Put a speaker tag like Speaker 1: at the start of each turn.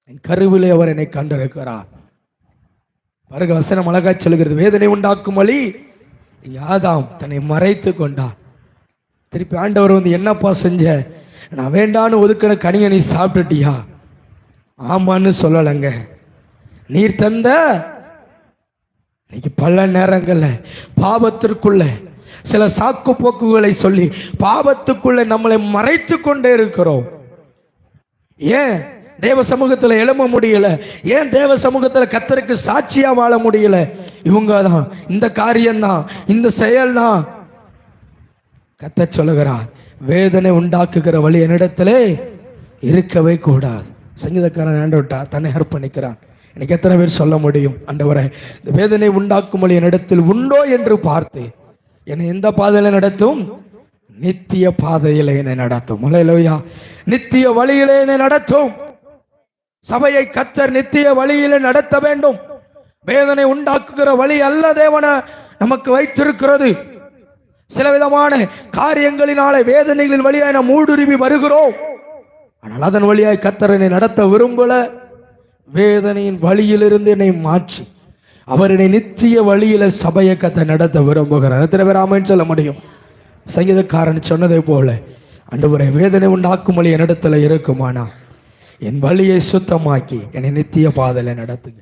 Speaker 1: என் கருவிலே அவர் என்னை கண்டிருக்கிறார். பாருங்க, வசனம் அழகாய் சொல்கிறது, வேதனை உண்டாக்கும் வழி ஆதாம் தன்னை மறைத்து கொண்டான். திருப்பி ஆண்டவர் வந்து, என்னப்பா செஞ்ச, நான் வேண்டான்னு ஒதுக்கின கனியை நீ சாப்பிட்டுட்டியா? ஆமான்னு சொல்லலைங்க. நீர் தந்த இன்னைக்கு பல நேரங்கள்ல பாவத்திற்குள்ள சில சாக்கு போக்குகளை சொல்லி பாவத்துக்குள்ள நம்மளை மறைத்து கொண்டே இருக்கிறோம். ஏன் தேவ சமூகத்தில் எழும்ப முடியல? ஏன் தேவ சமூகத்தில் கர்த்தருக்கு சாட்சியா வாழ முடியல? இவங்க தான், இந்த காரியம்தான், இந்த செயல் தான். கர்த்தர் சொல்லுகிறார், வேதனை உண்டாக்குகிற வழி என்னிடத்திலே இருக்கவே கூடாது. சங்கீதக்காரன் ஆண்டவர்ட்ட தன்னை அர்ப்பணிக்கிறான். எனக்கு எத்தனை பேர் சொல்ல முடியும், ஆண்டவரே இந்த வேதனை உண்டாக்கும் வழி என்னிடத்தில் உண்டோ என்று பார்த்து என்னை எந்த பாதையில நடத்தும்? நித்திய பாதையில என்னை நடத்தும். அல்லேலூயா. நித்திய வழியிலே என்னை நடத்தும். சபையை கர்த்தர் நித்திய வழியிலே நடத்த வேண்டும். வேதனை உண்டாக்குகிற வழி அல்ல தேவன நமக்கு வைத்திருக்கிறது. சில விதமான காரியங்களினாலே வேதனைகளின் வழியாய் நாம் ஊடுருவி வருகிறோம். ஆனால் அதன் வழியாய் கர்த்தர் என்னை நடத்த விரும்பல. வேதனையின் வழியிலிருந்து என்னை மாற்றி அவர் என்னை நித்திய வழியில சபையை கர்த்தர் நடத்த விரும்புகிறார். எத்தனை பேர் ஆமென் சொல்ல முடியும்? சங்கீதக்காரன் சொன்னதை போல, ஆண்டவரே வேதனை உண்டாக்கும் வழி என்னிடத்துல இருக்குமானா என் வழியை சுத்தமாக்கி என்னை நித்திய பாதையில நடத்துங்க.